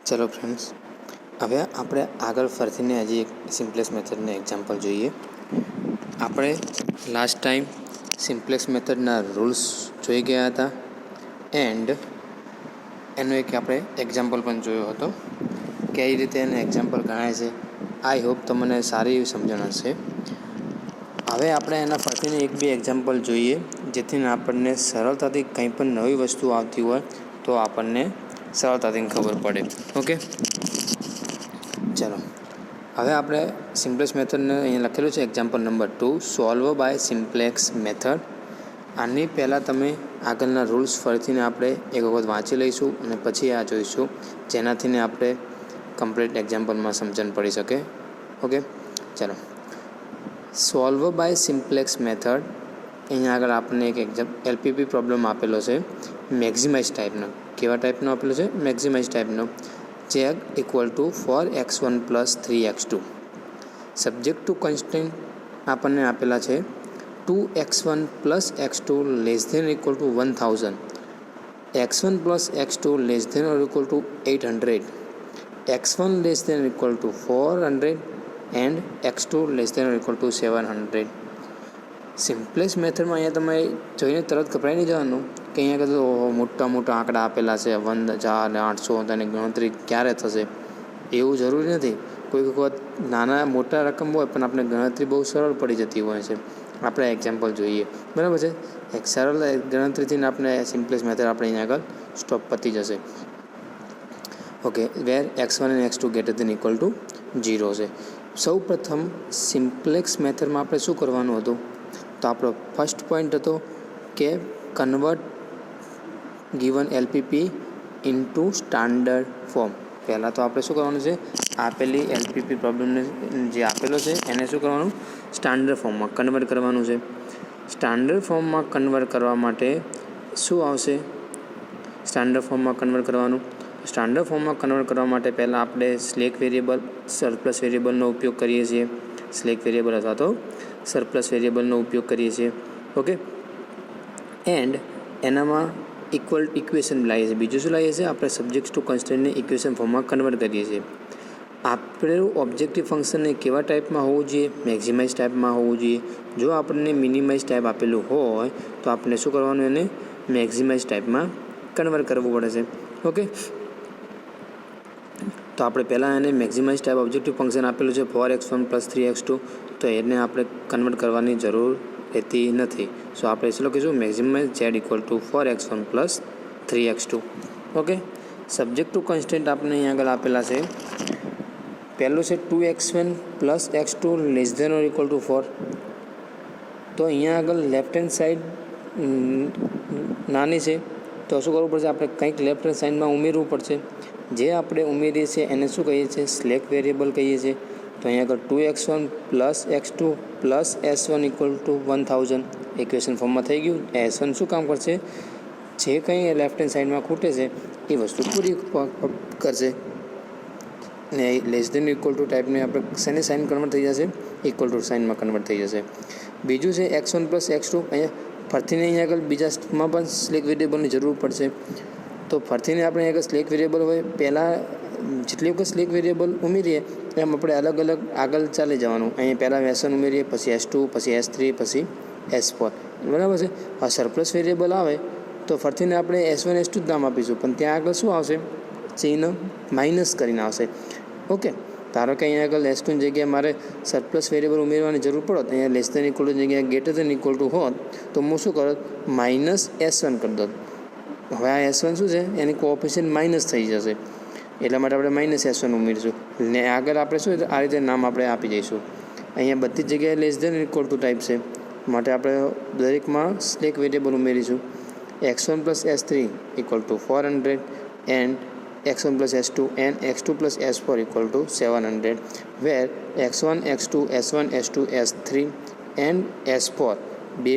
चलो फ्रेंड्स, હવે આપણે આગળ ફરીને હજી એક સિમ્પ્લેક્સ મેથડનું એક્ઝામ્પલ જોઈએ. આપણે લાસ્ટ ટાઈમ સિમ્પ્લેક્સ મેથડના રૂલ્સ જોઈ ગયા હતા એન્ડ એનો એક આપણે એક્ઝામ્પલ પણ જોયો હતો. કઈ રીતે એને એક્ઝામ્પલ ગણાય છે. આઈ હોપ તમને સારી એવી સમજણ હશે. હવે આપણે એના ફરીને એક બે એક્ઝામ્પલ જોઈએ, જેથી આપણને સરળતાથી કંઈ પણ નવી વસ્તુ આવતી હોય તો આપણને સરળતાથી ખબર પડે. ઓકે, ચાલો હવે આપણે સિમ્પ્લેક્સ મેથડને અહીંયા લખેલું છે example number 2, solve by simplex method. આની પહેલાં તમે આગળના રૂલ્સ ફરીથી આપણે એક વખત વાંચી લઈશું અને પછી આ જોઈશું, જેનાથીને આપણે કમ્પ્લીટ એક્ઝામ્પલમાં સમજણ પડી શકે. ઓકે, ચાલો સોલ્વ બાય સિમ્પ્લેક્સ મેથડ. અહીંયા આગળ આપણને એક એલપીપી પ્રોબ્લેમ આપેલો છે મેક્ઝિમાઇઝ ટાઈપનો. કેવા ટાઈપનો આપેલો છે? મેક્ઝિમાઇઝ ટાઈપનો. ચેક equal to 4x1 + 3x2. Subject to constant આપણને આપેલા છે 2x1 + x2 <= 1000, x1 + x2 <= 800, x1 <= 400 and x2 <= 700. Simplex મેથડમાં અહીંયા તમે જોઈને તરત ગભરાઈ નહીં જવાનું કે અહીંયા આગળ તો મોટા મોટા આંકડા આપેલા છે 1800, અને ગણતરી ક્યારે થશે એવું જરૂરી નથી. કોઈક વખત નાના મોટા રકમ હોય પણ આપણે ગણતરી બહુ સરળ પડી જતી હોય છે. આપણે એક્ઝામ્પલ જોઈએ, બરાબર છે. એક સરળ ગણતરીથી આપણે સિમ્પ્લેક્સ મેથડ આપણે અહીંયા આગળ સ્ટોપ પતી જશે. ઓકે, વેર x1 અને x2 <= 0 છે. સૌ પ્રથમ સિમ્પ્લેક્સ મેથડમાં આપણે શું કરવાનું હતું? તો આપણો ફર્સ્ટ પોઈન્ટ હતો કે convert given LPP into standard form. પહેલાં તો આપણે શું કરવાનું છે? આપેલી એલપીપી પ્રોબ્લેમને જે આપેલો છે એને શું કરવાનું? સ્ટાન્ડર્ડ ફોર્મમાં કન્વર્ટ કરવાનું છે. સ્ટાન્ડર્ડ ફોર્મમાં કન્વર્ટ કરવા માટે શું આવશે? સ્ટાન્ડર્ડ ફોર્મમાં કન્વર્ટ કરવાનું. સ્ટાન્ડર્ડ ફોર્મમાં કન્વર્ટ કરવા માટે પહેલાં આપણે સ્લેક વેરિયેબલ, સરપ્લસ વેરિયેબલનો ઉપયોગ કરીએ છીએ. સ્લેક વેરિયેબલ અથવા તો સરપ્લસ વેરિયેબલનો ઉપયોગ કરીએ છીએ. ઓકે, એન્ડ એનામાં ઇક્વેશન લાવીએ છીએ. બીજું શું લાવીએ છીએ? આપણે સબ્જેક્ટ ટુ કન્સ્ટન્ટને ઇક્વેશન ફોર્મમાં કન્વર્ટ કરીએ છીએ. આપણું ઓબ્જેક્ટિવ ફંક્શનને કેવા ટાઈપમાં હોવું જોઈએ? મેક્ઝિમાઇઝ ટાઈપમાં હોવું જોઈએ. જો આપણને મિનિમાઇઝ ટાઈપ આપેલું હોય તો આપણે શું કરવાનું? એને મેક્ઝિમાઇઝ ટાઈપમાં કન્વર્ટ કરવું પડે છે. ઓકે, તો આપણે પહેલાં એને મેક્ઝિમાઇઝ ટાઈપ ઓબ્જેક્ટિવ ફંક્શન આપેલું છે 4x1 + 3x2, તો એને આપણે કન્વર્ટ કરવાની જરૂર રહેતી નથી. સો આપણે શું લખીશું? મેક્ઝિમાઇઝ z = 4x1 + 3x2. Okay, subject to constant આપણે અહીંયા આગળ આપેલા છે. પહેલું છે 2x1 + x2 <= 4. તો અહીંયા આગળ લેફ્ટ હેન્ડ સાઈડ નાની છે, તો શું કરવું પડશે? આપણે કંઈક લેફ્ટ હેન્ડ સાઈડમાં ઉમેરવું પડશે. જે આપણે ઉમેરીએ છીએ એને શું કહીએ છીએ? સ્લેક વેરિયેબલ કહીએ છીએ. તો અહીંયા આગળ 2x1 + x2 + s1 = 1000 ઇક્વેશન ફોર્મમાં થઈ ગયું. s1 શું કામ કરશે? જે કંઈ લેફ્ટ હેન્ડ સાઈડમાં ખૂટે છે એ વસ્તુ પૂરી કરશે. ને <= ટાઈપને આપણે શેની સાઇન કન્વર્ટ થઈ જશે? ઇક્વલ ટુ સાઇનમાં કન્વર્ટ થઈ જશે. બીજું છે x1 + x2. અહીંયા ફરીને અહીંયા આગળ બીજામાં પણ સ્લેક વેરિયેબલની જરૂર પડશે. તો ફરીને આપણે આગળ સ્લેક વેરિયેબલ હોય, પહેલાં જેટલી વખત સ્લેક વેરિયેબલ ઉમેરીએ એમ આપણે અલગ અલગ આગળ ચાલી જવાનું. અહીંયા પહેલાં s1 ઉમેરીએ, પછી s2, પછી s3, પછી s4, બરાબર છે. આ સરપ્લસ વેરિયેબલ આવે તો ફરીને આપણે s1 s2 જ નામ આપીશું, પણ ત્યાં આગળ શું આવશે? ચિહ્ન માઇનસ કરીને આવશે. ઓકે, ધારો કે અહીંયા આગળ s2 ની જગ્યાએ મારે સરપ્લસ વેરિયેબલ ઉમેરવાની જરૂર પડત, અહીંયા <= જગ્યાએ <= હોત તો હું શું કરત? -s1 કરી દોત. હવે આ s1 શું છે? એની કોએફિશિયન્ટ માઇનસ થઈ જશે, એટલા માટે આપણે -s1 ઉમેરીશું. ને આગળ આપણે શું આ રીતે નામ આપણે આપી દઈશું. અહીંયા બધી જ જગ્યાએ <= ટાઈપ છે, માટે આપણે દરેકમાં સ્લેક વેરિયેબલ ઉમેરીશું. x1 + s3 = 400 and x1 + s2 and x2 + s4 = 700, where x1, x2, s1, s2, s3 and s4 બે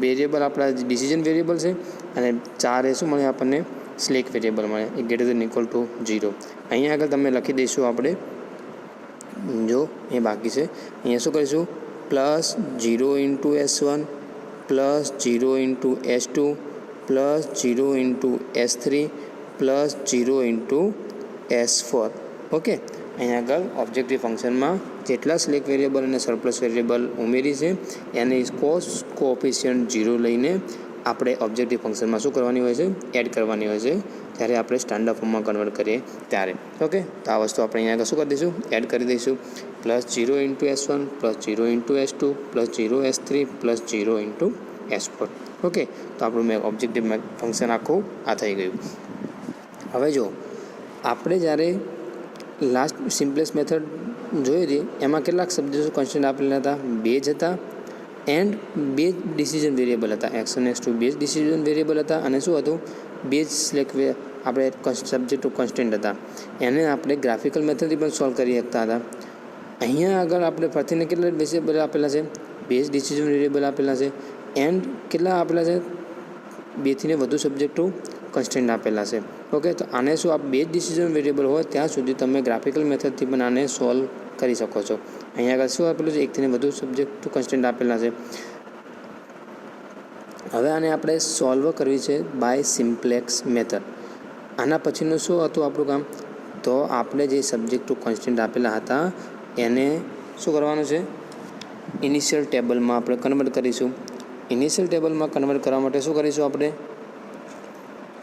વેરિયેબલ આપણા ડિસિઝન વેરિયેબલ છે, અને 4 શું મળે આપણને? સ્લેક વેરિયેબલ મળે <= 0. અહીંયા આગળ તમે લખી દઈશું આપણે, જો એ બાકી છે. અહીંયા શું કરીશું? +0 × s1 +0 × s2 +0 × s3 +0 × S4. Okay, અહીંયા આગળ ઓબ્જેક્ટિવ ફંક્શનમાં જેટલા સિલેક્ટ વેરિયેબલ અને સરપ્લસ વેરિયેબલ ઉમેરી છે એની કોએફિશિયન્ટ 0 લઈને આપણે ઓબ્જેક્ટિવ ફંક્શનમાં શું કરવાની હોય છે, એડ કરવાની હોય છે, ત્યારે આપણે સ્ટાન્ડર્ડ ફોર્મમાં કન્વર્ટ કરીએ ત્યારે. ઓકે, તો આ વસ્તુ આપણે અહીંયા આગળ શું કરી દઈશું, એડ કરી દઈશું. +0 × S1 +0 × S2 +0 S3 +0 × S4. Okay, તો આપણું મેં ઓબ્જેક્ટિવ ફંક્શન આખું આ થઈ ગયું. હવે જો આપણે જ્યારે લાસ્ટ સિમ્પલેસ્ટ મેથડ જોઈ હતી એમાં કેટલાક સબ્જેક્ટ કોન્સ્ટન્ટ આપેલા હતા, 2 જ હતા એન્ડ 2 ડિસિઝન વેરિયેબલ હતા. x1 x2 2 ડિસિઝન વેરિયેબલ હતા અને શું હતું, 2 સિલેક્ટ આપણે સબ્જેક્ટ કોન્સ્ટન્ટ હતા. એને આપણે ગ્રાફિકલ મેથડથી પણ સોલ્વ કરી શકતા હતા. અહીંયા આગળ આપણે ફરીને કેટલા વેરિયેબલ આપેલા છે, 2 ડિસિઝન વેરિયેબલ આપેલા છે એન્ડ કેટલા આપેલા છે, 2 થી વધુ સબ્જેક્ટો કોન્સ્ટન્ટ આપેલા છે. ઓકે, તો આને શું આ 2 ડિસિઝન વેરિયેબલ હોય ત્યાં સુધી તમે ગ્રાફિકલ મેથડથી પણ આને સોલ્વ કરી શકો છો. અહીંયા આગળ શું આપેલું છે, 1 થી વધુ સબ્જેક્ટ કોન્સ્ટન્ટ આપેલા છે. હવે આને આપણે સોલ્વ કરવી છે બાય સિમ્પ્લેક્સ મેથડ. આના પછીનું શું હતું આપણું કામ, તો આપણે જે સબ્જેક્ટ કોન્સ્ટન્ટ આપેલા હતા એને શું કરવાનું છે, ઇનિશિયલ ટેબલમાં આપણે કન્વર્ટ કરીશું. ઇનિશિયલ ટેબલમાં કન્વર્ટ કરવા માટે શું કરીશું આપણે,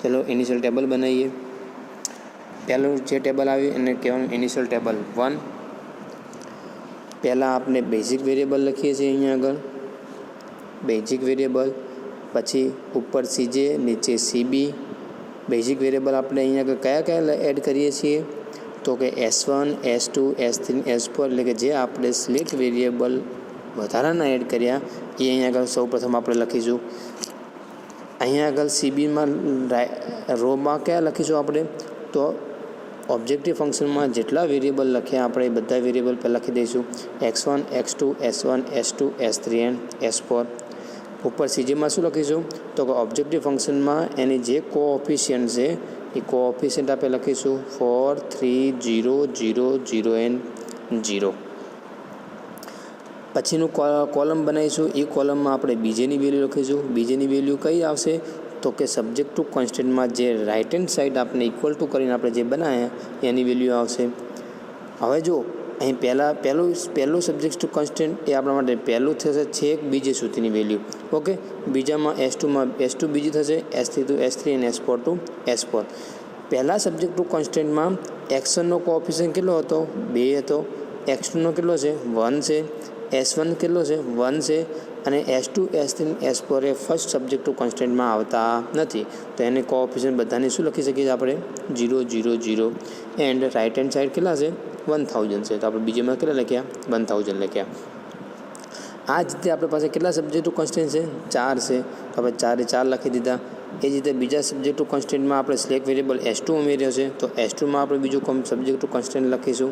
ચલો ઇનિશિયલ ટેબલ બનાવીએ. પહેલું જે ટેબલ આવ્યું એને કહેવાનું ઇનિશિયલ ટેબલ 1. પહેલાં આપણે બેઝિક વેરિયેબલ લખીએ છીએ અહીંયા આગળ, બેઝિક વેરિયેબલ, પછી ઉપર CJ નીચે CB. બેઝિક વેરિયેબલ આપણે અહીંયા આગળ કયા કયા એડ કરીએ છીએ, તો કે S1 S2 S3 S4, એટલે કે જે આપણે સિલેક્ટ વેરિયેબલ વધારાના એડ કર્યા એ અહીંયા આગળ સૌ પ્રથમ આપણે લખીશું. અહીંયા આગળ CBમાં રોમાં કયા લખીશું આપણે, તો ઓબ્જેક્ટિવ ફંક્શનમાં જેટલા વેરિયેબલ લખ્યા આપણે એ બધા વેરિયેબલ પહેલાં લખી દઈશું, x1 x2 S1 S2 S3 and S4. ઉપર CJમાં શું લખીશું, તો કે ઓબ્જેક્ટિવ ફંક્શનમાં એની જે કોએફિશિયન્ટ છે એ કોએફિશિયન્ટ આપણે લખીશું 4 3 0 0 0 એન્ડ 0. પછીનું કોલમ બનાવીશું, એ કોલમમાં આપણે બીજેની વેલ્યુ લખીશું. બીજેની વેલ્યુ કઈ આવશે, તો કે સબ્જેક્ટ ટુ કોન્સ્ટન્ટમાં જે રાઇટ હેન્ડ સાઈડ આપણે ઇક્વલ ટુ કરીને આપણે જે બનાવ્યા એની વેલ્યુ આવશે. હવે જો અહીં પહેલું સબ્જેક્ટ ટુ કોન્સ્ટન્ટ એ આપણા માટે પહેલું થશે છેક બીજે સુધીની વેલ્યુ. ઓકે, બીજામાં S2 બીજી થશે, S3 ટુ S3 અને S4 ટુ S4. પહેલાં સબ્જેક્ટ ટુ કોન્સ્ટન્ટમાં x1નો કોએફિશિયન્ટ કેટલો હતો, 2 હતો, x2નો કેટલો છે, 1 છે, S1 કેટલો છે, 1 છે, અને S2 S3 S4 એ ફર્સ્ટ સબ્જેક્ટ ટુ કોન્સ્ટન્ટમાં આવતા નથી. તો એને કોએફિશિયન્ટ બધાને શું લખી શકીએ આપણે, 0 0 0 એન્ડ રાઇટ હેન્ડ સાઈડ કેટલા છે, 1000 છે. તો આપણે બીજામાં કેટલા લખ્યા, 1000 લખ્યા. આ જ રીતે આપણી પાસે કેટલા સબ્જેક્ટ ટુ કોન્સ્ટન્ટ છે, 4 છે. તો આપણે 4 એ 4 લખી દીધા. એ જ રીતે બીજા સબ્જેક્ટ ટુ કોન્સ્ટન્ટમાં આપણે સિલેક્ટ વેરિયેબલ S2 ઉમેર્યો છે, તો S2માં આપણે બીજું સબ્જેક્ટ ટુ કોન્સ્ટન્ટ લખીશું.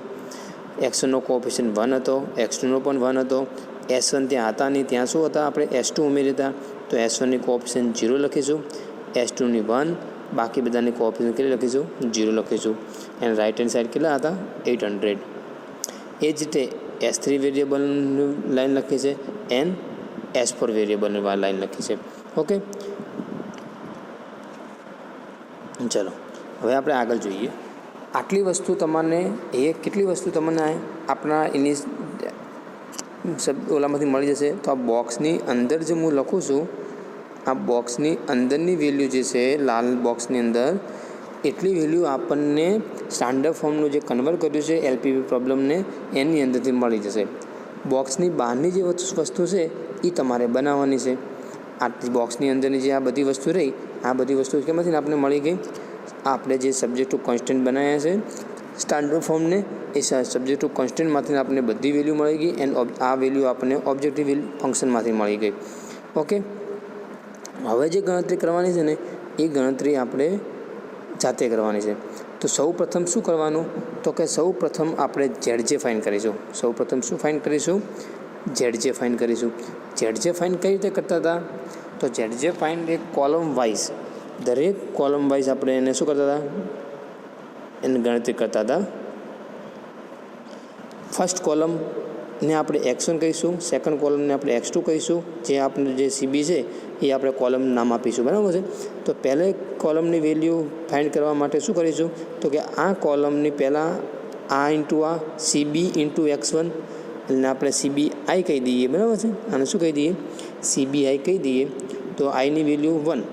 x1નો કોએફિશિયન્ટ 1 હતો, x2નો પણ 1 હતો, S1 ત્યાં હતા નહીં, ત્યાં શું હતા આપણે S2 ઉમેરી હતા, તો S1ની કોએફિશિયન્ટ 0 લખીશું, S2ની 1, બાકી બધાની કોએફિશિયન્ટ કેટલી લખીશું, 0 લખીશું. એન્ડ રાઇટ હેન્ડ સાઈડ કેટલા હતા, 800. એ જ રીતે S3 વેરિયેબલની લાઈન લખી છે એન્ડ S4 વેરિયેબલની લાઈન લખી છે. ઓકે, ચલો હવે આપણે આગળ જોઈએ. આટલી વસ્તુ તમને કેટલી વસ્તુ તમને આપણા એની ઓલામાંથી મળી જશે. તો આ બોક્સની અંદર જે હું લખું છું, આ બોક્સની અંદરની વેલ્યુ જે છે લાલ બોક્સની અંદર, એટલી વેલ્યુ આપણને સ્ટાન્ડર્ડ ફોર્મનું જે કન્વર્ટ કર્યું છે LPP પ્રોબ્લેમને એની અંદરથી મળી જશે. બોક્સની બહારની જે વસ્તુ છે એ તમારે બનાવવાની છે. આ બોક્સની અંદરની જે આ બધી વસ્તુ રહી, આ બધી વસ્તુ કેમાંથી આપણને મળી ગઈ, આપણે જે સબ્જેક્ટ ટુ કોન્સ્ટન્ટ બનાવ્યા છે સ્ટાન્ડર્ડ ફોર્મને, એ સબ્જેક્ટ ટુ કોન્સ્ટન્ટમાંથી આપણને બધી વેલ્યુ મળી ગઈ એન્ડ આ વેલ્યુ આપણને ઓબ્જેક્ટિવ ફંક્શનમાંથી મળી ગઈ. ઓકે, હવે જે ગણતરી કરવાની છે ને એ ગણતરી આપણે જાતે કરવાની છે. તો સૌ પ્રથમ શું કરવાનું, તો કે સૌ પ્રથમ આપણે ZJ ફાઇન્ડ કરીશું. સૌ પ્રથમ શું ફાઇન્ડ કરીશું, ZJ ફાઇન્ડ કરીશું. ZJ ફાઇન્ડ કઈ રીતે કરતા હતા, તો ZJ ફાઇન્ડ એક કોલમ વાઇઝ, દરેક કોલમ વાઇઝ આપણે એને શું કરતા હતા, એની ગણતરી કરતા હતા. ફર્સ્ટ કોલમને આપણે x1 કહીશું, સેકન્ડ કોલમને આપણે x2 કહીશું, જે આપણે જે CB છે એ આપણે કોલમ નામ આપીશું, બરાબર છે. તો પહેલે કોલમની વેલ્યુ ફાઇન્ડ કરવા માટે શું કરીશું, તો કે આ કોલમની પહેલાં આ ઇન્ટુ આ CB ઇન્ટુ X1 એટલે આપણે CBI કહી દઈએ, બરાબર છે. આને શું કહી દઈએ? CBI કહી દઈએ. તો આઈની વેલ્યુ 1.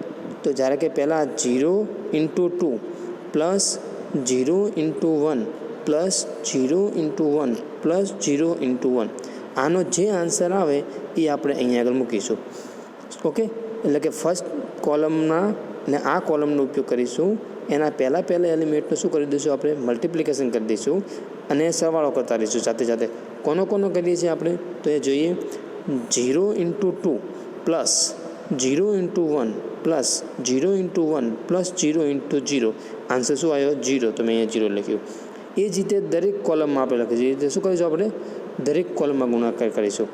તો જ્યારે કે પહેલાં 0 into 2 plus 0 into 1 plus 0 into 1 plus 0 into 1, આનો જે આન્સર આવે એ આપણે અહીંયા આગળ મૂકીશું. ઓકે, એટલે કે ફર્સ્ટ કોલમના ને આ કોલમનો ઉપયોગ કરીશું. એના પહેલાં એલિમેન્ટનું શું કરી દઈશું? આપણે મલ્ટિપ્લિકેશન કરી દઈશું અને સરવાળો કરતા રહીશું સાથે સાથે. કોનો કરીએ છીએ આપણે? તો એ જોઈએ. 0 into 2 plus 0 into 1 plus 0 into 1 plus 0 into 0, answer શું આવ્યો? 0. તો મેં અહીંયા 0 લખ્યું. એ જ રીતે દરેક કોલમમાં આપણે લખીશું. એ રીતે શું કરીશું? આપણે દરેક કોલમમાં ગુણાકાર કરીશું.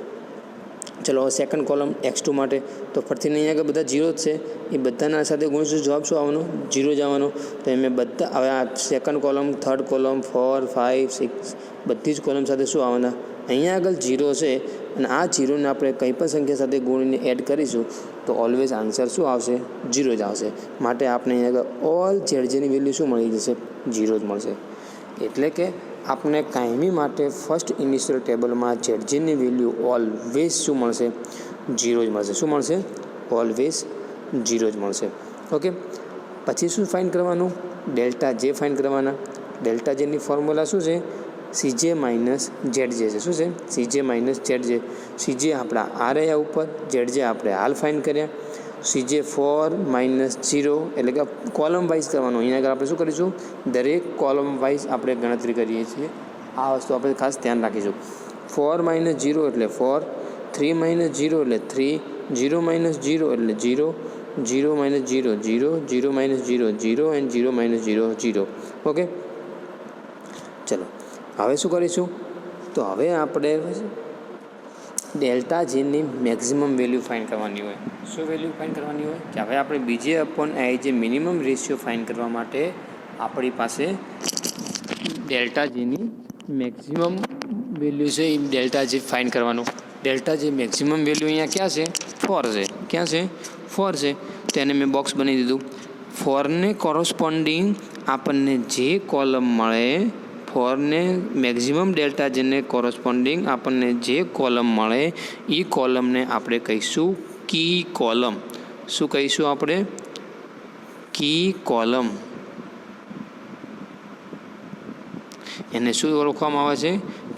ચલો સેકન્ડ કોલમ X2 માટે તો ફરીથી અહીંયા આગળ બધા 0 જ છે. એ બધાના સાથે ગુણીશું. જવાબ શું આવવાનો? 0 જ આવવાનો. તો મેં બધા હવે આ સેકન્ડ કોલમ, થર્ડ કોલમ, 4, 5, 6 બધી જ કોલમ સાથે શું આવવાના? અહીંયા આગળ 0 છે અને આ 0ને આપણે કંઈ પણ સંખ્યા સાથે ગુણીને એડ કરીશું તો ઓલવેઝ આન્સર શું આવશે? 0 જ આવશે. માટે આપણે અહીંયા આગળ ઓલ ZJની વેલ્યુ શું મળી જશે? 0 જ મળશે. એટલે કે આપણે કાયમી માટે ફર્સ્ટ ઇનિશિયલ ટેબલમાં ZJની વેલ્યુ ઓલવેઝ શું મળશે? 0 જ મળશે. શું મળશે? ઓલવેઝ 0 જ મળશે. ઓકે, પછી શું ફાઇન્ડ કરવાનું? ડેલ્ટા જે ફાઇન્ડ કરવાના. ડેલ્ટા જેની ફોર્મ્યુલા શું છે? CJ માઇનસ ZJ છે. શું છે? CJ minus ZJ. CJ આપણા આ રહ્યા ઉપર, ZJ આપણે હાલ ફાઇન્ડ કર્યા. CJ 4 માઇનસ 0 એટલે કે કોલમ વાઇઝ કરવાનું. અહીંયા આગળ આપણે શું કરીશું? દરેક કોલમ વાઇઝ આપણે ગણતરી કરીએ છીએ. આ વસ્તુ આપણે ખાસ ધ્યાન રાખીશું. 4 માઇનસ 0 એટલે 4, 3 માઇનસ 0 એટલે 3, 0 માઇનસ 0 એટલે 0, 0 minus 0 0, 0 minus 0 0 and 0 minus 0 0. Okay, ચલો હવે શું કરીશું? તો હવે આપણે ડેલ્ટા જેની મેક્સિમમ વેલ્યુ ફાઇન્ડ કરવાની હોય. શું વેલ્યુ ફાઇન્ડ કરવાની હોય? કે હવે આપણે BJ અપોન આઈ જે મિનિમમ રેશિયો ફાઇન્ડ કરવા માટે આપણી પાસે ડેલ્ટા જેની મેક્સિમમ વેલ્યુ છે એ ડેલ્ટા જે ફાઇન્ડ કરવાનું. ડેલ્ટા જે મેક્સિમમ વેલ્યુ અહીંયા ક્યાં છે? 4 છે. ક્યાં છે? 4 છે. તો એને મેં બોક્સ બનાવી દીધું. 4ને કોરસ્પોન્ડિંગ આપણને જે કોલમ મળે, 4ને મેક્સિમમ ડેલ્ટા જેને કોરસ્પોન્ડિંગ આપણને જે કોલમ મળે એ કોલમને આપણે કહીશું કી કોલમ. શું કહીશું આપણે? કી કોલમ. એને શું ઓળખવામાં આવે છે?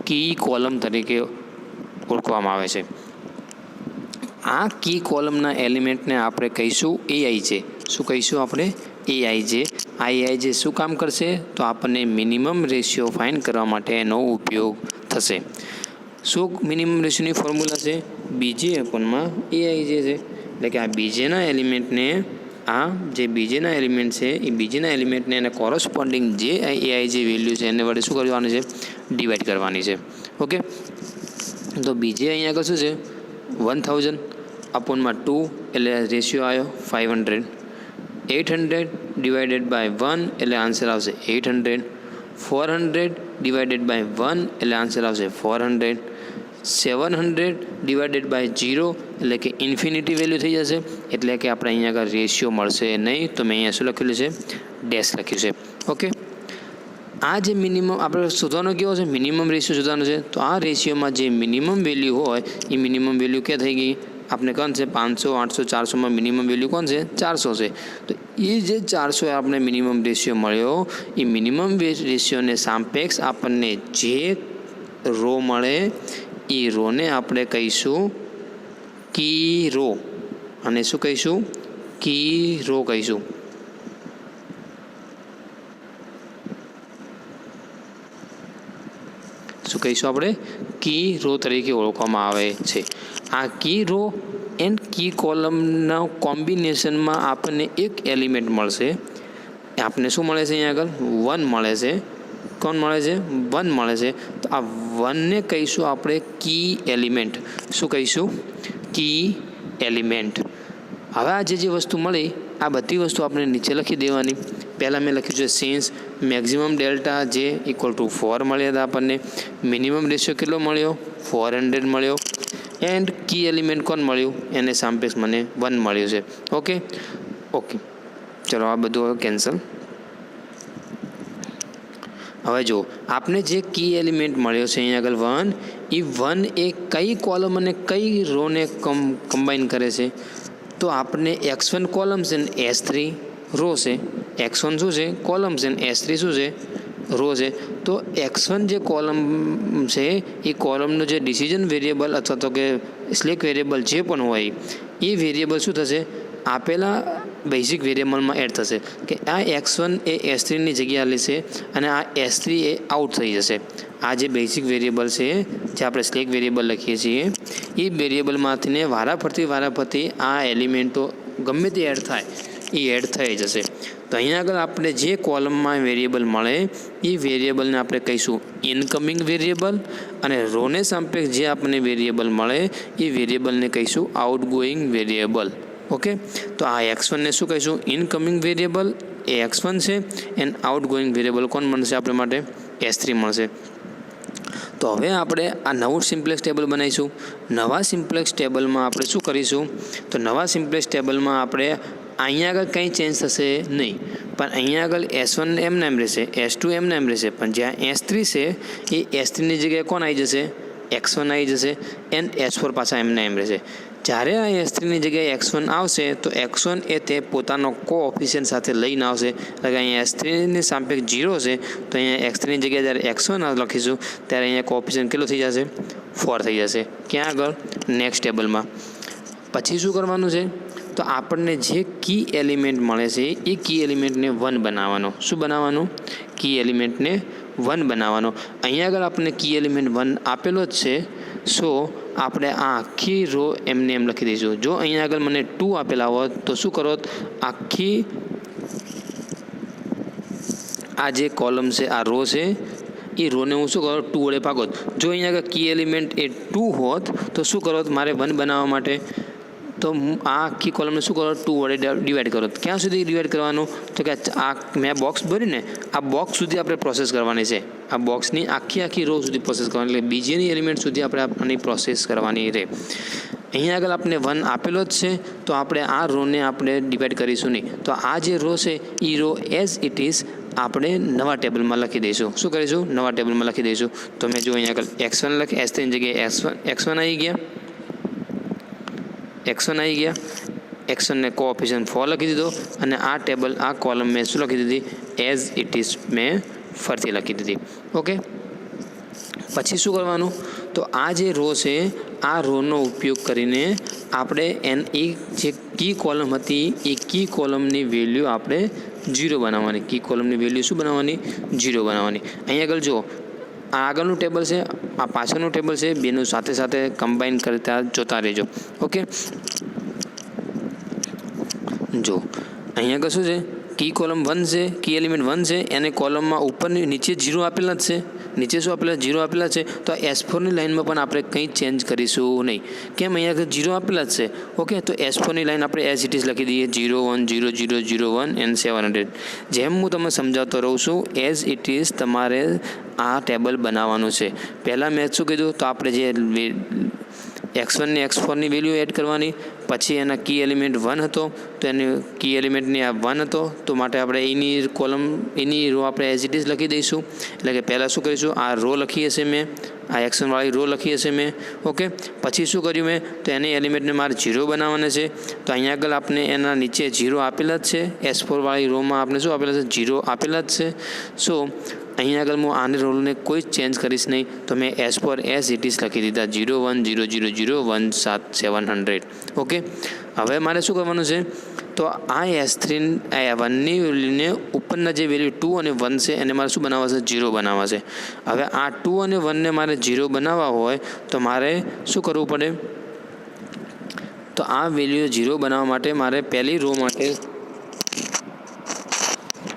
કી કોલમ તરીકે ઓળખવામાં આવે છે. આ કી કોલમના એલિમેન્ટને આપણે કહીશું AIJ. શું કહીશું આપણે? AIJ. AIJ શું કામ કરશે? તો આપણને મિનિમમ રેશિયો ફાઇન્ડ કરવા માટે એનો ઉપયોગ થશે. શું મિનિમમ રેશિયોની ફોર્મ્યુલા છે? BJ અપોનમાં AIJ છે. એટલે કે આ બીજેના એલિમેન્ટને, આ જે બીજેના એલિમેન્ટ છે એ બીજેના એલિમેન્ટને એને કોરસ્પોન્ડિંગ જે AIJ વેલ્યુ છે એને વડે શું કરવાની છે? ડિવાઈડ કરવાની છે. ઓકે, તો બીજે અહીંયા આગળ શું છે? 1000 અપોનમાં 2 એટલે રેશિયો આવ્યો 500. 800 ડિવાઇડેડ બાય 1 એટલે આન્સર આવશે 800. 400 ડિવાઇડેડ બાય 1 એટલે આન્સર આવશે 400. 700 ડિવાઇડેડ બાય 0 એટલે કે ઇન્ફિનિટી વેલ્યુ થઈ જશે. એટલે કે આપણે અહીંયા આગળ રેશિયો મળશે નહીં. તો મેં અહીંયા શું લખેલું છે? ડેશ લખ્યું છે. ઓકે, આ જે મિનિમમ આપણે શોધવાનો કેવો છે? મિનિમમ રેશિયો શોધવાનો છે. તો આ રેશિયોમાં જે મિનિમમ વેલ્યુ હોય એ મિનિમમ વેલ્યુ ક્યાં થઈ ગઈ? આપણે કોણ છે? 500, 800, 400માં મિનિમમ વેલ્યુ કોણ છે? 400 છે. તો એ જે 400 આપણે મિનિમમ રેશિયો મળ્યો એ મિનિમમ રેશિયોને સાપેક્ષ આપણને જે રો મળે એ રોને આપણે કહીશું કી રો. અને શું કહીશું? કી રો કહીશું. શું કહીશું આપણે? કી રો તરીકે ઓળખવામાં આવે છે. આ કી રો એન્ડ કી કોલમના કોમ્બિનેશનમાં આપણને એક એલિમેન્ટ મળશે. આપણને શું મળે છે? અહીંયા આગળ 1 મળે છે. કોણ મળે છે? 1 મળે છે. તો આ 1ને કહીશું આપણે કી એલિમેન્ટ. શું કહીશું? કી એલિમેન્ટ. હવે આ જે વસ્તુ મળી આ બધી વસ્તુ આપણે નીચે લખી દેવાની. પહેલાં મેં લખ્યું છે સિન્સ મેક્સિમમ ડેલ્ટા જે ઇક્વલ ટુ 4 મળ્યા હતા આપણને. મિનિમમ રેશિયો કેટલો મળ્યો? 400 મળ્યો. એન્ડ કી એલિમેન્ટ કોણ મળ્યું? એને સાપેક્ષ મને 1 મળ્યું છે. ઓકે, ચલો આ બધું હવે કેન્સલ. હવે જો આપને જે કી એલિમેન્ટ મળ્યો છે અહીંયા આગળ 1, એ 1 એ કઈ કોલમ અને કઈ રોને કમ્બાઈન કરે છે? તો આપણને x1 કોલમ છે ને S3 રો છે. x1 શું છે? કોલમ છે ને S3 શું છે? રો છે. તો x1 જે કોલમ છે એ કોલમનો જે ડિસિઝન વેરિયેબલ અથવા તો કે સ્લેક વેરિયેબલ જે પણ હોય એ વેરિયેબલ શું થશે? આપેલા બેઝિક વેરિયેબલમાં એડ થશે કે આ x1 એ S3ની જગ્યા લેશે અને આ S3 એ આઉટ થઈ જશે. આ જે બેઝિક વેરિયેબલ છે જે આપણે સ્લેક વેરિયેબલ લખીએ છીએ એ વેરિયેબલમાંથીને વારાફરતી આ એલિમેન્ટો ગમે તે એડ થાય એ એડ થઈ જશે. તો અહીંયા આગળ આપણે જે કોલમમાં વેરિયેબલ મળે એ વેરિયેબલને આપણે કહીશું ઇનકમિંગ વેરિયેબલ, અને રોને સાપેક્ષ જે આપણને વેરિયેબલ મળે એ વેરિયેબલને કહીશું આઉટગોઈંગ વેરિયેબલ. ઓકે, તો આ x1 ને શું કહીશું? ઇનકમિંગ વેરિયેબલ એ x1 છે, એન્ડ આઉટગોઈંગ વેરિયેબલ કોણ મળશે આપણે માટે? S3 મળશે. તો હવે આપણે આ નવું સિમ્પ્લેક્સ ટેબલ બનાવીશું. નવા સિમ્પ્લેક્સ ટેબલમાં આપણે શું કરીશું? તો નવા સિમ્પ્લેક્સ ટેબલમાં આપણે અહીંયા આગળ કંઈ ચેન્જ થશે નહીં, પણ અહીંયા આગળ S1 એમને એમ રહેશે, S2 એમને એમ રહેશે, પણ જ્યાં S3 છે એ S3ની જગ્યાએ કોણ આવી જશે? x1 આવી જશે, એન્ડ S4 પાછા એમને એમ રહેશે. જ્યારે આ S3ની જગ્યાએ x1 આવશે તો x1 એ તે પોતાનો કોઓફિશિયન્ટ સાથે લઈને આવશે. એટલે કે અહીંયા S3ની સાપેક્ષ 0 છે, તો અહીંયા x3ની જગ્યાએ જ્યારે x1 લખીશું ત્યારે અહીંયા કોઓફિશિયન્ટ કેટલો થઈ જશે? 4 થઈ જશે. ક્યાં આગળ? નેક્સ્ટ ટેબલમાં. પછી શું કરવાનું છે? તો આપણને જે કી એલિમેન્ટ મળે છે એ કી એલિમેન્ટને 1 બનાવવાનો. શું બનાવવાનું? કી એલિમેન્ટને 1 બનાવવાનો. અહીંયા આગળ આપણને કી એલિમેન્ટ 1 આપેલો જ છે, સો આપણે આ આખી રો એમને એમ લખી દઈશું. જો અહીંયા આગળ મને 2 આપેલા હોત તો શું કરો? આખી આ જે કોલમ છે, આ રો છે, એ રોને હું શું કરું? 2 વડે ભાગોત. જો અહીંયા આગળ કી એલિમેન્ટ એ 2 હોત તો શું કરો? મારે 1 બનાવવા માટે તો આ આખી કોલમને શું કરો? 2 વડે ડિવાઈડ કરો. ક્યાં સુધી ડિવાઈડ કરવાનું? તો કે આ મેં બોક્સ ભરીને આ બોક્સ સુધી આપણે પ્રોસેસ કરવાની છે. આ બોક્સની આખી રો સુધી પ્રોસેસ કરવાની, એટલે બીજીની એલિમેન્ટ સુધી આપણે આની પ્રોસેસ કરવાની રહે. અહીંયા આગળ આપણે 1 આપેલો જ છે, તો આપણે આ રોને આપણે ડિવાઈડ કરીશું નહીં. તો આ જે રો છે એ રો એઝ ઇટ ઇઝ આપણે નવા ટેબલમાં લખી દઈશું. શું કરીશું? નવા ટેબલમાં લખી દઈશું. તો મેં જો અહીંયા આગળ x1 લખી, S3ની જગ્યાએ x1 આવી ગયા, x1 આવી ગયા, x1 ને કોઓફિશિયન્ટ 4 લખી દીધો, અને આ ટેબલ આ કોલમ મેં શું લખી દીધી? એઝ ઇટ ઇઝ મેં ફરતી લખી દીધી. ઓકે, પછી શું કરવાનું? તો આ જે રો છે આ રોનો ઉપયોગ કરીને આપણે એ જે કી કોલમ હતી એ કી કોલમની વેલ્યુ આપણે 0 બનાવવાની. કી કોલમની વેલ્યુ શું બનાવવાની? 0 બનાવવાની. અહીંયા આગળ જો આ આગળનું ટેબલ છે, આ પાછળનું ટેબલ છે, બેનું સાથે સાથે કમ્બાઈન કરતા જોતા રહેજો. ઓકે, જો અહીંયા આગળ શું છે? કી કોલમ 1 છે, કી એલિમેન્ટ 1 છે, એને કોલમમાં ઉપરની નીચે 0 આપેલા જ છે, નીચે શું આપેલા? 0 આપેલા છે. તો આ S4ની લાઇનમાં પણ આપણે કંઈ ચેન્જ કરીશું નહીં. કેમ? અહીંયા આગળ 0 આપેલા જ છે. ઓકે, તો S4ની લાઇન આપણે એઝ ઇટ ઇઝ લખી દઈએ, 0 1 0 0 0 1 એન્ડ 700. જેમ હું તમને સમજાવતો રહું છું, એઝ ઇટ ઇઝ તમારે આ ટેબલ બનાવવાનું છે. પહેલાં મેં શું કીધું? તો આપણે જે x1 ને x4ની વેલ્યુ એડ કરવાની, પછી એના કી એલિમેન્ટ 1 હતો, તો એની કી એલિમેન્ટની આ 1 હતો, તો માટે આપણે એની કોલમ એની રો આપણે એઝ ઇટ ઇઝ લખી દઈશું. એટલે કે પહેલાં શું કરીશું? આ રો લખી હશે મેં, આ x1 વાળી રો લખી હશે મેં. ઓકે, પછી શું કર્યું મેં? તો એની એલિમેન્ટને મારે 0 બનાવવાના છે. તો અહીંયા આગળ આપણે એના નીચે 0 આપેલા જ છે, S4 વાળી રોમાં આપણે શું આપેલા છે? 0 આપેલા જ છે. સો અહીંયા આગળ હું આને રોલને કોઈ જ ચેન્જ કરીશ નહીં, તો મેં S4 એઝ ઇટ ઇઝ લખી દીધા, 0 1 0 0 0 1 700. ઓકે, હવે મારે શું કરવાનું છે? તો આ S3 1ની વેલ્યુને ઉપરના જે વેલ્યુ 2 અને 1 છે એને મારે શું બનાવવા છે? 0 બનાવવા છે. હવે આ 2 અને 1ને મારે 0 બનાવવા હોય તો મારે શું કરવું પડે? તો આ વેલ્યુ 0 બનાવવા માટે મારે પહેલી રો માટે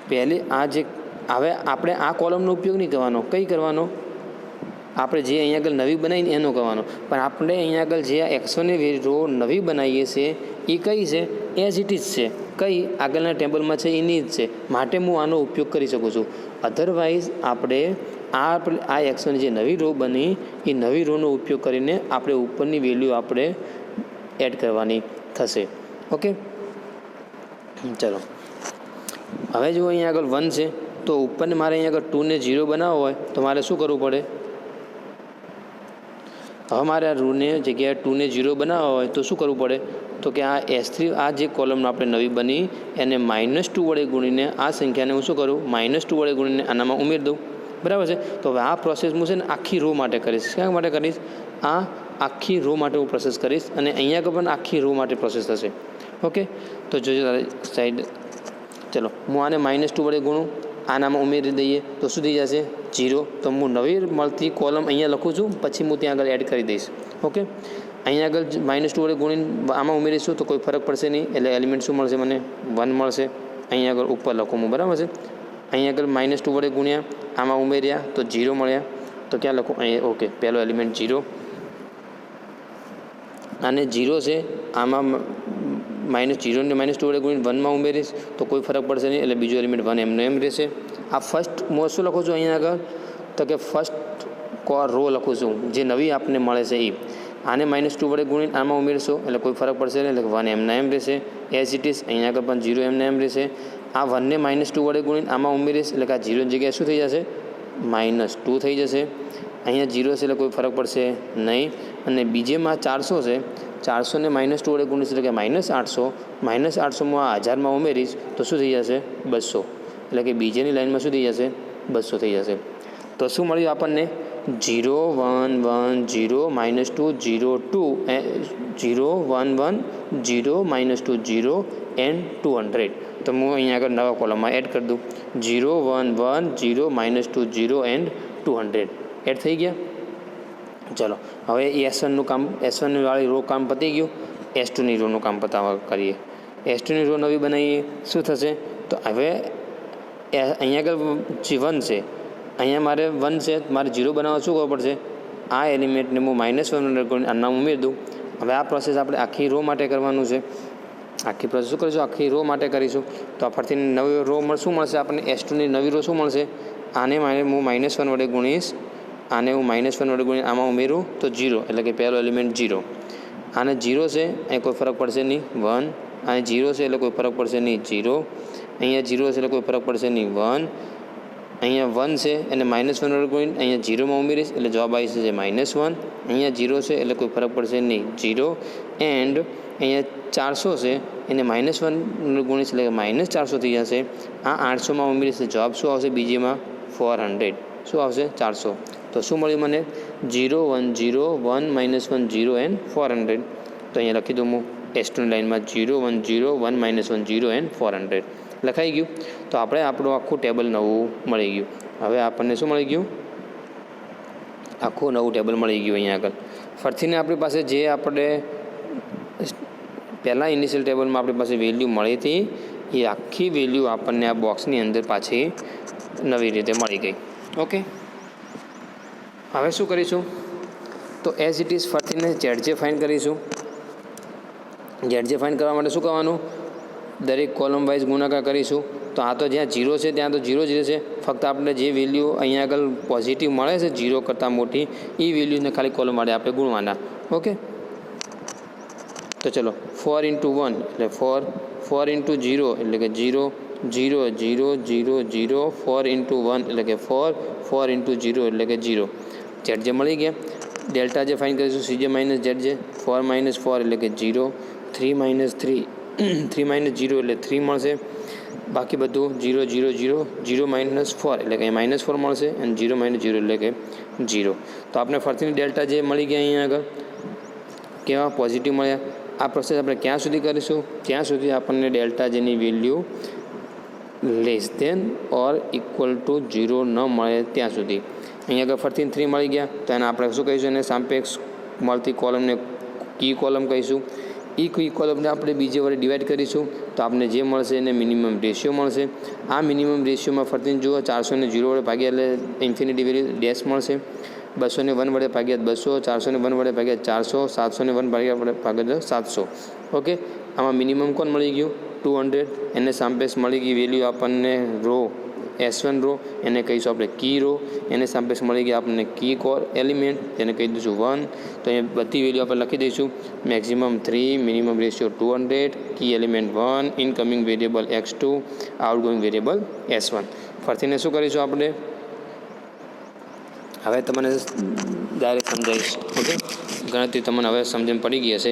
પહેલી આ જે હવે આપણે આ કોલમનો ઉપયોગ નહીં કરવાનો. કઈ કરવાનો? આપણે જે અહીંયા આગળ નવી બનાવીને એનો કરવાનો. પણ આપણે અહીંયા આગળ જે આ x1ની રો નવી બનાવીએ છીએ એ કઈ છે? એઝ ઇટ ઇઝ છે. કઈ? આગળના ટેબલમાં છે એની જ છે, માટે હું આનો ઉપયોગ કરી શકું છું. અધરવાઇઝ આપણે આ x1ની જે નવી રો બની એ નવી રોનો ઉપયોગ કરીને આપણે ઉપરની વેલ્યુ આપણે એડ કરવાની થશે. ઓકે, ચલો હવે જો અહીંયા આગળ 1 છે, તો ઉપરને મારે અહીંયા આગળ 2 ને 0 બનાવવો હોય તો મારે શું કરવું પડે? હવે મારે આ રૂને જગ્યાએ 2 ને 0 બનાવવા હોય તો શું કરવું પડે? તો કે આ S3 આ જે કોલમ આપણે નવી બની એને -2 વડે ગુણીને આ સંખ્યાને હું શું કરું? -2 વડે ગુણીને આનામાં ઉમેરી દઉં. બરાબર છે. તો હવે આ પ્રોસેસ હું છે ને આખી રો માટે કરીશ. શા માટે કરીશ? આ આખી રો માટે હું પ્રોસેસ કરીશ અને અહીંયા આગળ પણ આખી રો માટે પ્રોસેસ થશે. ઓકે, તો જોજો સાઈડ. ચલો હું આને -2 વડે ગુણું, આનામાં ઉમેરી દઈએ તો શું થઈ જશે? 0. તો હું નવી મળતી કોલમ અહીંયા લખું છું, પછી હું ત્યાં આગળ એડ કરી દઈશ. ઓકે, અહીંયા આગળ -2 વડે ગુણીને આમાં ઉમેરીશું તો કોઈ ફરક પડશે નહીં. એટલે એલિમેન્ટ શું મળશે? મને 1 મળશે. અહીંયા આગળ ઉપર લખું હું. બરાબર છે. અહીંયા આગળ -2 વડે ગુણ્યા આમાં ઉમેર્યા તો 0 મળ્યા. તો ક્યાં લખું? અહીંયા. ઓકે, પહેલો એલિમેન્ટ 0 અને 0 છે. આમાં -0 ને -2 વડે ગુણીને 1માં ઉમેરીશ તો કોઈ ફરક પડશે નહીં. એટલે બીજો એલિમેન્ટ 1 એમનો એમ રહેશે. આ ફર્સ્ટ હું શું લખું છું અહીંયા આગળ? તો કે ફર્સ્ટ રો લખું છું જે નવી આપને મળે છે એ. આને -2 વડે ગુણીને આમાં ઉમેરશો એટલે કોઈ ફરક પડશે નહીં. એટલે 1 એમના એમ રહેશે. એઝ ઇટ ઇઝ અહીંયા આગળ પણ 0 એમના એમ રહેશે. આ 1ને -2 વડે ગુણીને આમાં ઉમેરીશ એટલે કે આ 0ની જગ્યાએ શું થઈ જશે? -2 થઈ જશે. અહીંયા 0 છે એટલે કોઈ ફરક પડશે નહીં. અને બીજેમાં 400 છે. 400ને -2 વડે ગુણીશ એટલે કે -800. -800 આ 1000માં ઉમેરીશ તો શું થઈ જશે? 200. એટલે કે બીજેની લાઇનમાં શું થઈ જશે? 200 થઈ જશે. તો શું મળ્યું આપણને? 0 1 1 0 -2 0 2 0 1 1 0 -2 0 and 200. તો હું અહીંયા આગળ નવા કોલમમાં એડ કરી દઉં. 0 1 1 0 -2 0 and 200 એડ થઈ ગયા. ચલો હવે S1નું કામ, S1 વાળી રો કામ પતી ગયું. S2ની રોનું કામ પતાવવા કરીએ. S2ની રો નવી બનાવીએ. શું થશે? તો હવે અહીંયા આગળ જે 1 છે, અહીંયા મારે 1 છે, મારે 0 બનાવવા શું કરવું પડશે? આ એલિમેન્ટને હું -1 વડે આના ઉમેરી દઉં. હવે આ પ્રોસેસ આપણે આખી રો માટે કરવાનું છે. આખી પ્રોસેસ શું કરીશું? આખી રો માટે કરીશું. તો આ ફરીથી નવી રો શું મળશે આપણને? S2ની નવી રો શું મળશે? આને હું -1 વડે ગુણીશ. આને હું -1 વડે ગુણીને આમાં ઉમેરું તો 0. એટલે કે પહેલો એલિમેન્ટ 0. આને 0 છે, અહીં કોઈ ફરક પડશે નહીં. 1. અહીં 0 છે એટલે કોઈ ફરક પડશે નહીં. 0. અહીંયા 0 છે એટલે કોઈ ફરક પડશે નહીં. 1. અહીંયા 1 છે એને -1 વડે ગુણીને અહીંયા 0માં ઉમેરીશ એટલે જવાબ આવી જશે -1. અહીંયા 0 છે એટલે કોઈ ફરક પડશે નહીં. 0. એન્ડ અહીંયા 400 છે એને -1 ગુણીશ એટલે -400 થઈ જશે. આ 800માં ઉમેરીશ એટલે જવાબ શું આવશે? બીજીમાં 400. શું આવશે? 400. તો શું મળ્યું મને? 0 1 0 1 -1 0 and 400. તો અહીંયા લખી દઉં હું S2ની લાઇનમાં 0 1 0 1 -1 0 and 400 લખાઈ ગયું. તો આપણે આપણું આખું ટેબલ નવું મળી ગયું. હવે આપણને શું મળી ગયું? આખું નવું ટેબલ મળી ગયું. અહીંયા આગળ ફરીથીને આપણી પાસે જે આપણે પહેલાં ઇનિશિયલ ટેબલમાં આપણી પાસે વેલ્યુ મળી હતી એ આખી વેલ્યુ આપણને આ બોક્સની અંદર પાછી નવી રીતે મળી ગઈ. ઓકે, હવે શું કરીશું? તો એઝ ઇટ ઇઝ ફરીથીને ZJ ફાઇન્ડ કરીશું. ZJ ફાઇન્ડ કરવા માટે શું કરવાનું? દરેક કોલમ વાઇઝ ગુણાકાર કરીશું. તો આ તો જ્યાં 0 છે ત્યાં તો 0 જ રહેશે. ફક્ત આપણે જે વેલ્યુ અહીંયા આગળ પોઝિટિવ મળે છે 0 કરતાં મોટી એ વેલ્યુને ખાલી કોલમ માટે આપણે ગુણવાના. ઓકે, તો ચલો 4 × 1 એટલે 4, 4 × 0 એટલે કે 0, 0 0 0 0, 4 × 1 એટલે કે 4, 4 × 0 એટલે કે 0. ZJ મળી ગયા. ડેલ્ટા જે ફાઇન કરીશું CJ - ZJ. 4 - 4 એટલે કે 0, 3 - 3 3 - 0 એટલે 3 મળશે. બાકી બધું 0 0 0 0 - 4 એટલે કે -4 મળશે અને 0 - 0 એટલે કે 0. તો આપણે ફરીથી ડેલ્ટા જે મળી ગયા અહીંયા આગળ કેવા પોઝિટિવ મળ્યા. આ પ્રોસેસ આપણે ક્યાં સુધી કરીશું? ત્યાં સુધી આપણને ડેલ્ટા જેની વેલ્યુ << 0 ન મળે ત્યાં સુધી. અહીંયા આગળ ફરીથી 3 મળી ગયા તો એને આપણે શું કહીશું? એને સાપેક્ષ મળતી કોલમને કી કોલમ કહીશું. એ કી કોલમને આપણે બીજે વડે ડિવાઈડ કરીશું તો આપણે જે મળશે એને મિનિમમ રેશિયો મળશે. આ મિનિમમ રેશિયોમાં ફરીથી જુઓ 400ને 0 વડે ભાગ્યા એટલે ઇન્ફિનિટી વેલ્યુ ડેશ મળશે. 200ને 1 વડે ભાગ્યા 200, 400ને 1 વડે ભાગ્યા 400, 700ને 1 ભાગ્યા 700. ઓકે, આમાં મિનિમમ કોણ મળી ગયું? 200. એને સાપેક્ષ મળી ગઈ વેલ્યુ આપણને રો S1 રો, એને કહીશું આપણે કી રો. એને સાપેક્ષ મળી ગયા આપણને કી કોર એલિમેન્ટ, તેને કહી દઈશું 1. તો અહીંયા બધી વેલ્યુ આપણે લખી દઈશું. Maximum 3, minimum ratio 200, key element 1, incoming variable x2, outgoing variable S1. ફરીને શું કરીશું આપણે, હવે તમને ડાયરેક્ટ સમજાવીશ. ઓકે, ગણતરી તમને હવે સમજણ પડી ગઈ હશે.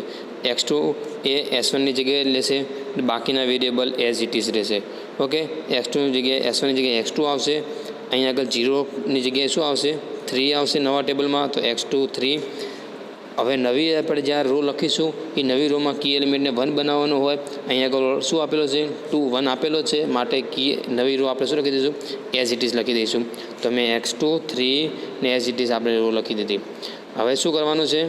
x2 એ S1ની જગ્યાએ લેશે, બાકીના વેરિયેબલ એઝ ઇટ ઇઝ રહેશે. ઓકે, x2ની જગ્યાએ S1ની જગ્યાએ x2 આવશે. અહીંયા આગળ 0ની જગ્યાએ શું આવશે, 3 આવશે નવા ટેબલમાં. તો x2 3. હવે નવી આપણે જ્યાં રો લખીશું એ નવી રોમાં કી એલિમેન્ટને 1 બનાવવાનો હોય. અહીંયા આગળ શું આપેલો છે, 2 1 આપેલો છે, માટે કી નવી રો આપણે શું લખી દઈશું, એઝ ઇટ ઇઝ લખી દઈશું. તો મેં x2 3 ને એઝ ઇટ ઇઝ આપણે રો લખી દીધી. હવે શું કરવાનું છે,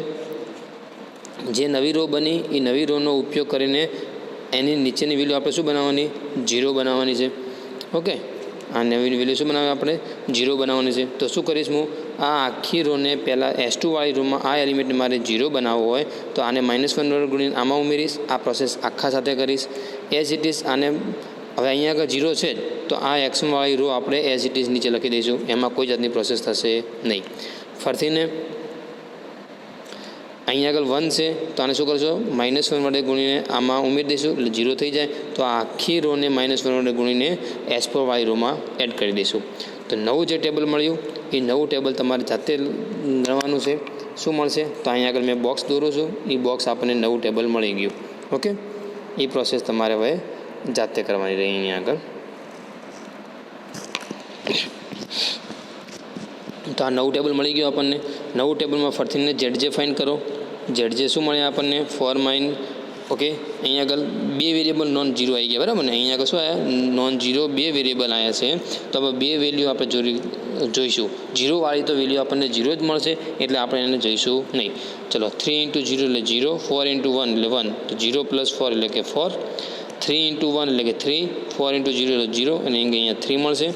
જે નવી રો બની એ નવી રોનો ઉપયોગ કરીને એની નીચેની વેલ્યુ આપણે શું બનાવવાની, 0 બનાવવાની છે. ઓકે, આ નવી વેલ્યુ શું બનાવવાની, આપણે 0 બનાવવાની છે. તો શું કરીશ, હું આ આખી રોને પહેલાં S2 વાળી રોમાં આ એલિમેન્ટને મારે 0 બનાવવો હોય તો આને -1 વડે ગુણીને આમાં ઉમેરીશ. આ પ્રોસેસ આખા સાથે કરીશ. એઝ ઇટ ઇઝ આને હવે અહીંયા આગળ 0 છે તો આ x1 વાળી રો આપણે એઝ ઇટ ઇઝ નીચે લખી દઈશું. એમાં કોઈ જાતની પ્રોસેસ થશે નહીં. ફરીને અહીંયા આગળ 1 છે તો આને શું કરશો, -1 વડે ગુણીને આમાં ઉમેરી દઈશું એટલે 0 થઈ જાય. તો આ આખી રોને -1 વડે ગુણીને S4 વાળી રોમાં એડ કરી દઈશું. તો નવું જે ટેબલ મળ્યું એ નવું ટેબલ તમારે જાતે ગણવાનું છે. શું મળશે, તો અહીંયા આગળ મેં બોક્સ દોરું છું, એ બોક્સ આપણને નવું ટેબલ મળી ગયું. ઓકે, એ પ્રોસેસ તમારે હવે જાતે કરવાની રહી. અહીંયા આગળ તો આ નવું ટેબલ મળી ગયું આપણને. નવું ટેબલમાં ફરીને ZJ ફાઇન્ડ કરો. ZJ શું મળે આપણને, 4 ઓકે, અહીંયા આગળ 2 વેરિયેબલ નોન ઝીરો આવી ગયા, બરાબર ને. અહીંયા આગળ શું આવ્યા, નોન ઝીરો 2 વેરિયેબલ આવ્યા છે. તો હવે 2 વેલ્યુ આપણે જોઈશું. 0 વાળી તો વેલ્યુ આપણને 0 જ મળશે એટલે આપણે એને જોઈશું નહીં. ચલો, 3 × 0 એટલે 0, 4 × 1 એટલે 1, તો 0 + 4 એટલે કે 4, 3 × 1 એટલે કે 3, 4 × 0 એટલે 0, અને અહીંયા 3 મળશે.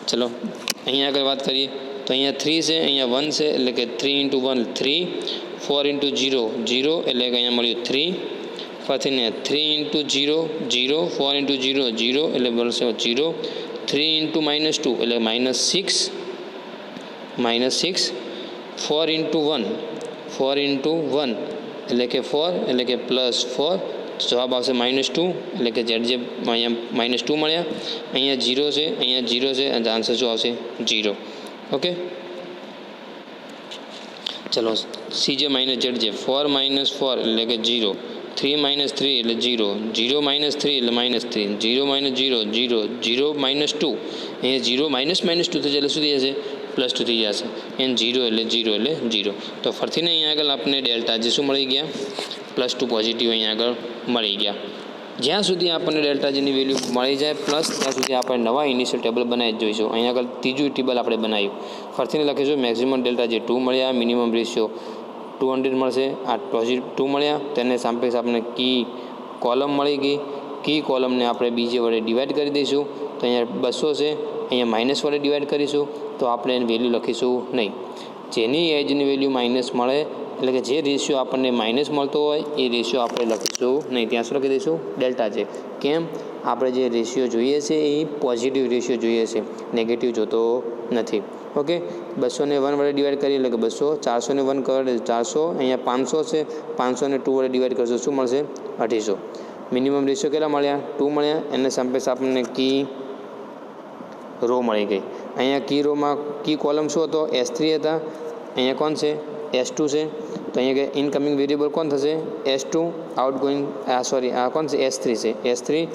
ચલો, અહીંયા આગળ વાત કરીએ તો અહીંયા 3 છે, અહીંયા 1 છે, એટલે કે 3 × 1 3, 4 × 0 0, એટલે કે અહીંયા મળ્યું 3. ફરીને 3 × 0 0, 4 × 0 0, એટલે મળશે 0. 3 × -2 એટલે -6, 4 × 1 એટલે કે 4, એટલે કે +4. જવાબ આવશે -2, એટલે કે ZJ અહીંયા -2 મળ્યા. અહીંયા 0 છે, અહીંયા 0 છે, અને આન્સર શું આવશે, 0. ઓકે, ચલો, CJ - ZJ, 4 - 4 એટલે કે 0, 3 - 3 એટલે 0, 0 - 3 એટલે -3, 0 - 0 0, 0 - 2, અહીંયા 0 -2 થઈ જાય એટલે શું થઈ જશે, +2 થઈ જશે. એને 0 એટલે 0 એટલે 0. તો ફરીને અહીંયા આગળ આપણે ડેલ્ટા જે શું મળી ગયા, +2 પોઝિટિવ અહીંયા આગળ મળી ગયા. જ્યાં સુધી આપણને ડેલ્ટા જેની વેલ્યુ મળી જાય પ્લસ, ત્યાં સુધી આપણે નવા ઇનિશિયલ ટેબલ બનાવી જ જોઈશું. અહીંયા આગળ ત્રીજું ટેબલ આપણે બનાવ્યું. ફરીથી લખીશું મેક્સિમમ ડેલ્ટા જે 2 મળ્યા, મિનિમમ રેશિયો 200 મળશે. આ પોઝિટિવ 2 મળ્યા, તેને સાપેક્ષ આપણને કી કોલમ મળી ગઈ. કી કોલમને આપણે બીજે વડે ડિવાઈડ કરી દઈશું. તો અહીંયા 200 છે, અહીંયા માઇનસ વડે ડિવાઈડ કરીશું તો આપણે એની વેલ્યુ લખીશું નહીં. જેની એજની વેલ્યુ માઇનસ મળે, એટલે કે જે રેશિયો આપણને માઇનસ મળતો હોય એ રેશિયો આપણે લખીશું નહીં. ત્યાં શું લખી દઈશું, ડેલ્ટા છે. કેમ, આપણે જે રેશિયો જોઈએ છે એ પોઝિટિવ રેશિયો જોઈએ છે, નેગેટિવ જોતો નથી. ઓકે, 200ને 1 વડે ડિવાઈડ કરીએ એટલે કે 200, 400ને 1 કરે 400, અહીંયા 500 છે, 500ને 2 વડે ડિવાઈડ કરશું શું મળશે, 800. મિનિમમ રેશિયો કેટલા મળ્યા, 2 મળ્યા. એને સાપેક્ષ આપણને કી રો મળી ગઈ. અહીંયા કી રોમાં કી કોલમ શું હતો, S3 હતા. અહીંયા કોણ છે, S2 છે. તો અહીંયા કે ઇનકમિંગ વેરિયેબલ કોણ થશે, S2. આઉટગોઈંગ આ કોણ છે, S3 છે. S3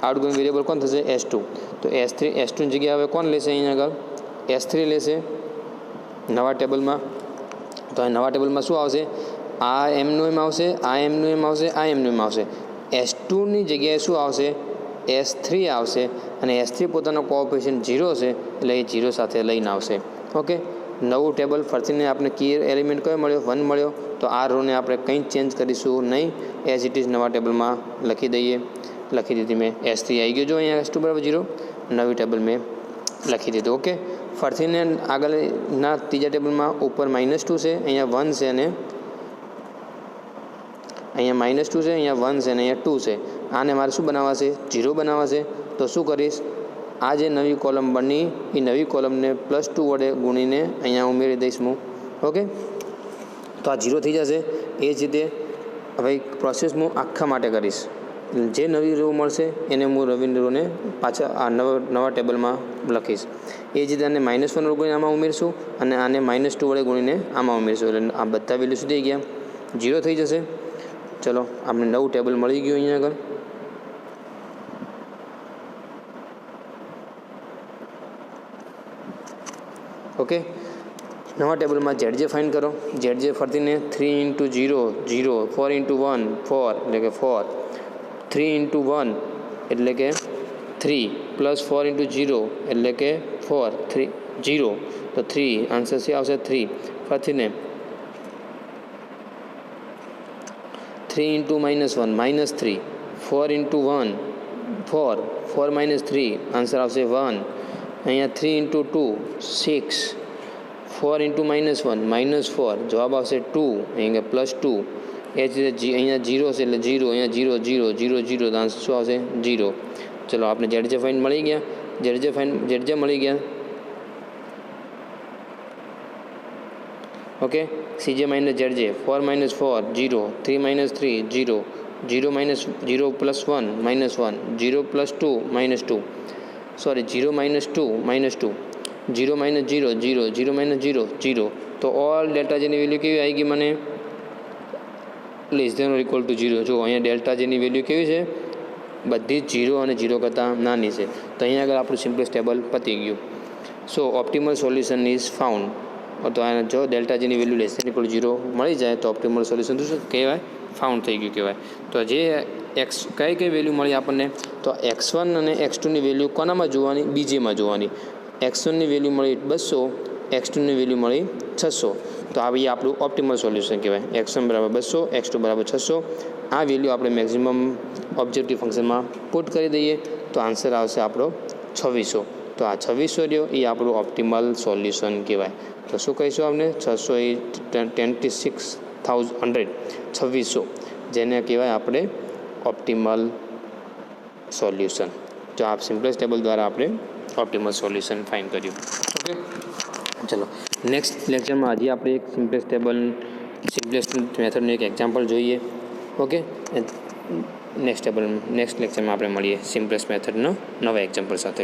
આઉટગોઈંગ વેરિયેબલ કોણ થશે, S2. તો S2ની જગ્યાએ હવે કોણ લેશે, અહીંયા આગળ S3 લેશે નવા ટેબલમાં. તો આ નવા ટેબલમાં શું આવશે, આ એમનું એમ આવશે, આ એમનું એમ આવશે, આ એમનું એમ આવશે. S2ની જગ્યાએ શું આવશે, S3 આવશે, અને S3 પોતાનો કોઓફિશિયન્ટ 0 છે એટલે એ 0 સાથે લઈને આવશે. ઓકે, નવું ટેબલ ફરીને આપણે કી એલિમેન્ટ કયો મળ્યો, 1 મળ્યો. તો આ રોને આપણે કંઈ ચેન્જ કરીશું નહીં, એઝ ઇટ ઇઝ નવા ટેબલમાં લખી દઈએ. લખી દીધી મેં, S3 આવી ગયો. જો અહીંયા S2 = 0, નવી ટેબલ મેં લખી દીધું. ઓકે, ફરીને આગળના ત્રીજા ટેબલમાં ઉપર -2 છે, અહીંયા 1 છે, અને અહીંયા -2 છે, અહીંયા 1 છે અને અહીંયા 2 છે. આને મારે શું બનાવવા છે? 0 બનાવવા છે. તો શું કરીશ? આ જે નવી કોલમ બની એ નવી કોલમને +2 વડે ગુણીને અહીંયા ઉમેરી દઈશ હું. ઓકે, તો આ 0 થઈ જશે. એ જ રીતે હવે પ્રોસેસ હું આખા માટે કરીશ. જે નવી રો મળશે એને હું નવી રોને પાછા આ નવા ટેબલમાં લખીશ. એ જ રીતે આને -1 વડે ગુણીને આમાં ઉમેરશું અને આને -2 વડે ગુણીને આમાં ઉમેરશું. એટલે આ બધા વેલ્યુ શું થઈ ગયા? 0 થઈ જશે. ચલો, આપણે નવું ટેબલ મળી ગયું અહીંયા આગળ. ઓકે, નવા ટેબલમાં ZJ ફાઇન્ડ કરો. ZJ ફરતીને 3 × 0 0, 4 × 1 4 એટલે કે 4, 3 × 1 એટલે કે 3 + 4 × 0 એટલે કે 4, 3 0 તો 3 આન્સર શું આવશે? 3. ફરતીને 3 × -1 -3, 4 × 1 4, 4 - 3 આન્સર આવશે 1. અહીંયા 3 × 2 6, 4 × -1 -4 જવાબ આવશે 2. અહીંયા +2. એ જ રીતે અહીંયા 0 છે એટલે 0, અહીંયા 0 0 0 0 તો આન્સર શું આવશે? 0. ચલો, આપણે ZJ ફાઇન્ડ મળી ગયા. ZJ મળી ગયા. Okay, CJ - ZJ 4 - 4 0, 3 - 3 0, 0 - 0 + 1 -1, 0 + 2 -2, sorry 0 - 2 -2, 0 - 0 0, 0 - 0 0. તો ઓલ ડેલ્ટા જેની વેલ્યુ કેવી આવી ગઈ મને? << 0 જો અહીંયા ડેલ્ટા જેની વેલ્યુ કેવી છે? બધી જ 0 અને 0 કરતાં નાની છે. તો અહીંયા આગળ આપણું સિમ્પલેસ્ટ ટેબલ પતી ગયું. સો ઓપ્ટિમલ સોલ્યુશન ઇઝ ફાઉન્ડ. તો જો ડેલ્ટા જેની વેલ્યુ << 0 મળી જાય તો ઓપ્ટિમલ સોલ્યુશન શું કહેવાય? ફાઉન્ડ થઈ ગયું કહેવાય. તો જે કઈ વેલ્યુ મળી આપણને? તો x1 અને x2ની વેલ્યુ કોનામાં જોવાની? બીજેમાં જોવાની. x1ની વેલ્યુ મળી 200, x2ની વેલ્યુ મળી 600. તો આવી આપણું ઓપ્ટિમલ સોલ્યુશન કહેવાય. x1 = 200, x2 = 600. આ વેલ્યુ આપણે મેક્સિમમ ઓબ્જેક્ટિવ ફંક્શનમાં પુટ કરી દઈએ તો આન્સર આવશે આપણો 2600. તો આ 2600 રહ્યો એ આપણું ઓપ્ટિમલ સોલ્યુશન કહેવાય. તો શું કહીશું આપણે? 600 એ 26,000 જેને કહેવાય આપણે ઓપ્ટિમલ સોલ્યુશન. જો આ સિમ્પલેસ્ટ ટેબલ દ્વારા આપણે ઓપ્ટિમલ સોલ્યુશન ફાઇન્ડ કર્યું. ઓકે, ચલો નેક્સ્ટ લેક્ચરમાં હજી આપણે એક સિમ્પલેસ્ટ મેથડનું એક એક્ઝામ્પલ જોઈએ. ઓકે, નેક્સ્ટ લેક્ચરમાં આપણે મળીએ સિમ્પલેસ્ટ મેથડનો નવા એક્ઝામ્પલ સાથે.